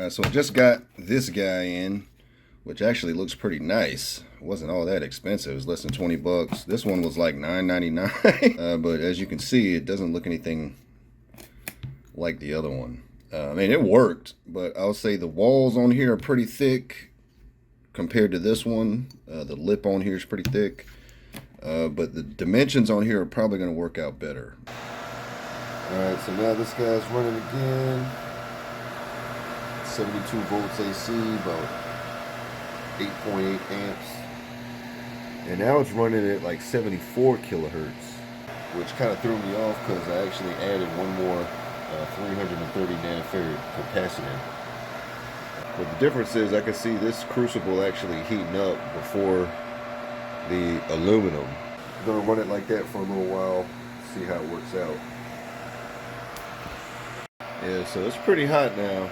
So I just got this guy in, which actually looks pretty nice. It wasn't all that expensive. It was less than 20 bucks. This one was like $9.99. But as you can see, it doesn't look anything like the other one. I mean, it worked, but I'll say the walls on here are pretty thick compared to this one. The lip on here is pretty thick. But the dimensions on here are probably going to work out better. Alright, so now this guy's running again. 72 volts AC, about 8.8 amps. And now it's running at like 74 kilohertz, which kind of threw me off because I actually added one more 330 nanofarad capacitor. But the difference is I can see this crucible actually heating up before the aluminum. I'm going to run it like that for a little while, see how it works out. Yeah, so it's pretty hot now.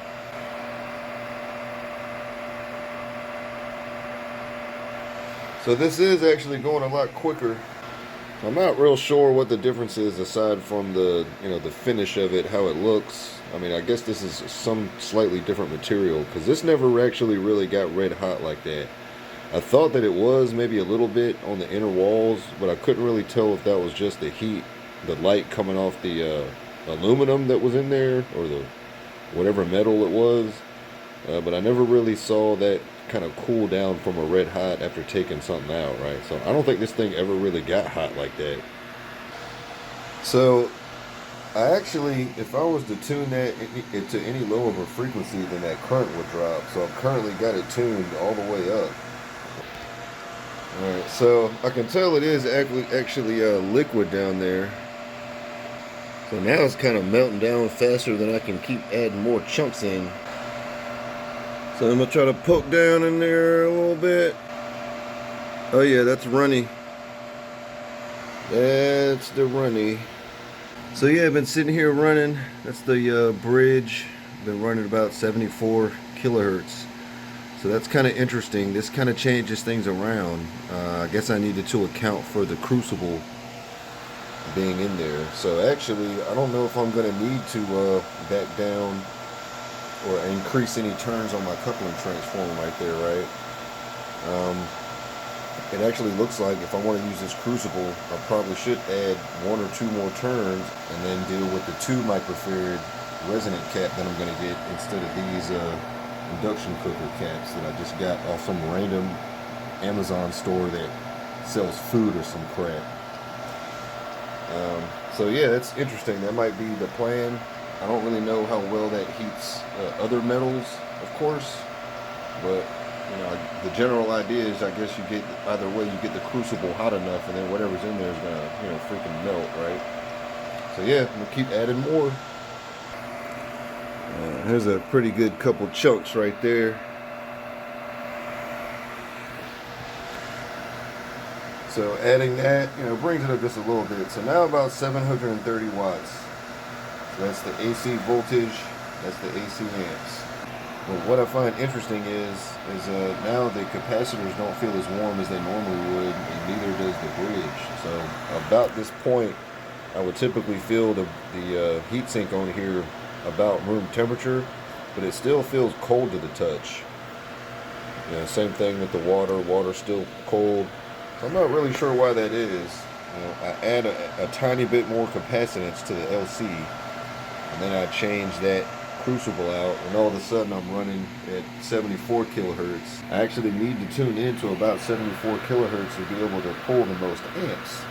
So this is actually going a lot quicker. I'm not real sure what the difference is aside from the, the finish of it, how it looks. I mean, I guess this is some slightly different material because this never actually really got red hot like that. I thought that it was maybe a little bit on the inner walls, but I couldn't really tell if that was just the heat, the light coming off the aluminum that was in there, or the whatever metal it was. But I never really saw that kind of cool down from a red hot after taking something out, right? So I don't think this thing ever really got hot like that. So I actually, if I was to tune that to any lower of a frequency, then that current would drop. So I've currently got it tuned all the way up. Alright, so I can tell it is actually liquid down there. So now it's kind of melting down faster than I can keep adding more chunks in. So I'm going to try to poke down in there a little bit. Oh yeah, that's runny. That's the runny. So yeah, I've been sitting here running. That's the bridge. Been running about 74 kilohertz. So that's kind of interesting. This kind of changes things around. I guess I needed to account for the crucible being in there. So actually, I don't know if I'm going to need to back down or increase any turns on my coupling transformer right there, right? It actually looks like if I want to use this crucible, I probably should add 1 or 2 more turns and then deal with the 2 microfarad resonant cap that I'm going to get instead of these induction cooker caps that I just got off some random Amazon store that sells food or some crap. So yeah, that's interesting. That might be the plan. I don't really know how well that heats other metals, of course, but the general idea is, I guess you get either way, you get the crucible hot enough, and then whatever's in there is gonna, freaking melt, right? So yeah, we'll keep adding more. Here's a pretty good couple chunks right there. So adding that, brings it up just a little bit. So now about 730 watts. That's the AC voltage, that's the AC amps. But what I find interesting is now the capacitors don't feel as warm as they normally would, and neither does the bridge. So about this point, I would typically feel the heatsink on here about room temperature, but it still feels cold to the touch. Same thing with the water. Water's still cold. So I'm not really sure why that is. I add a tiny bit more capacitance to the LC. And then I change that crucible out, and all of a sudden I'm running at 74 kilohertz. I actually need to tune into about 74 kilohertz to be able to pull the most amps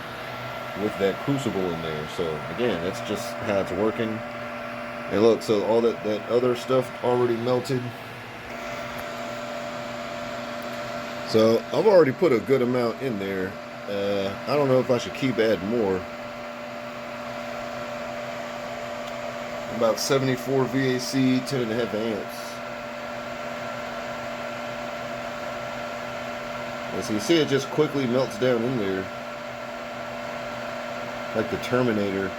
with that crucible in there. So again, that's just how it's working. And look, so all that other stuff already melted. So I've already put a good amount in there. I don't know if I should keep adding more. About 74 VAC, 10.5 amps. And so you see it just quickly melts down in there. Like the Terminator,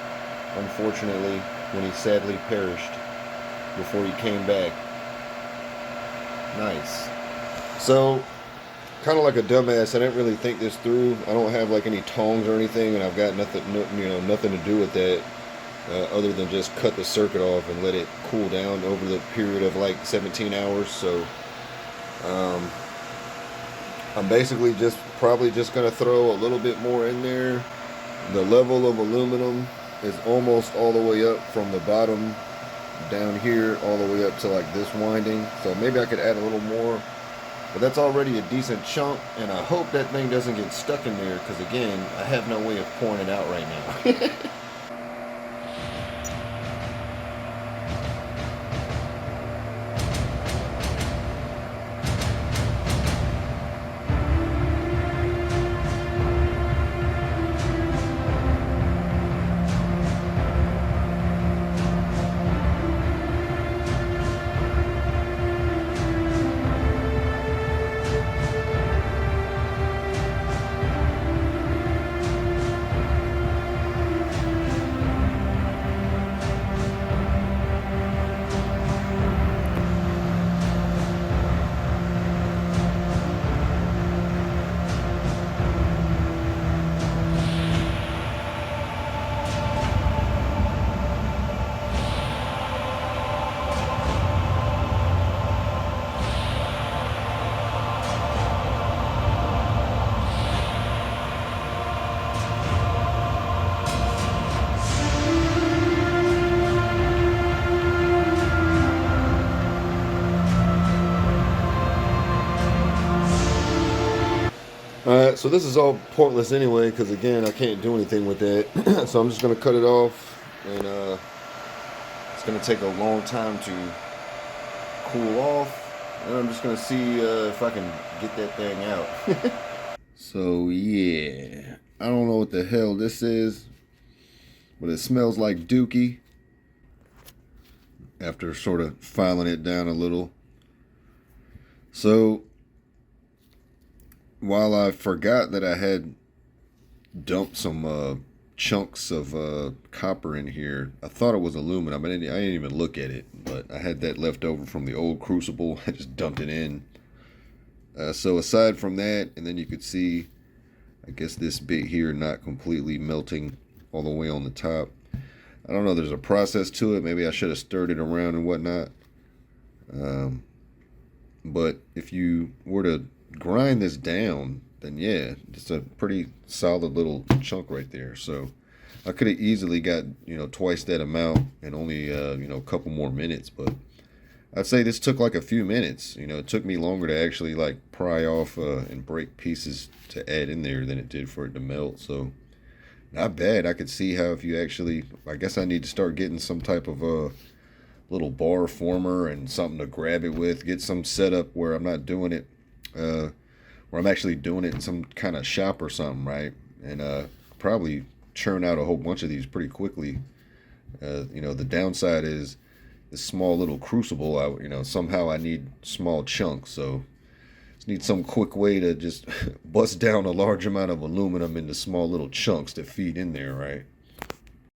unfortunately, when he sadly perished before he came back. Nice. So, kind of like a dumbass, I didn't really think this through. I don't have like any tongs or anything, and I've got nothing, nothing to do with that. other than just cut the circuit off and let it cool down over the period of like 17 hours. So I'm basically probably just going to throw a little bit more in there. The level of aluminum is almost all the way up from the bottom down here all the way up to like this winding. So maybe I could add a little more, but that's already a decent chunk, and I hope that thing doesn't get stuck in there, because again, I have no way of pouring it out right now. Alright, so this is all pointless anyway, because again, I can't do anything with that. So I'm just going to cut it off, and it's going to take a long time to cool off, and I'm just going to see if I can get that thing out. So yeah, I don't know what the hell this is, but it smells like dookie after sort of filing it down a little. So while I forgot that I had dumped some chunks of copper in here, I thought it was aluminum. I didn't even look at it, but I had that left over from the old crucible. I just dumped it in. So aside from that, and then you could see, I guess this bit here not completely melting all the way on the top. I don't know, there's a process to it. Maybe I should have stirred it around and whatnot. But if you were to grind this down, then yeah, it's a pretty solid little chunk right there. So I could have easily got, twice that amount in only a couple more minutes, but I'd say this took like a few minutes. It took me longer to actually like pry off and break pieces to add in there than it did for it to melt. So not bad. I could see how if you actually, I guess I need to start getting some type of little bar former and something to grab it with, get some setup where I'm not doing it where I'm actually doing it in some kind of shop or something, right? And probably churn out a whole bunch of these pretty quickly. The downside is this small little crucible. Somehow I need small chunks, so just need some quick way to just bust down a large amount of aluminum into small little chunks to feed in there, right?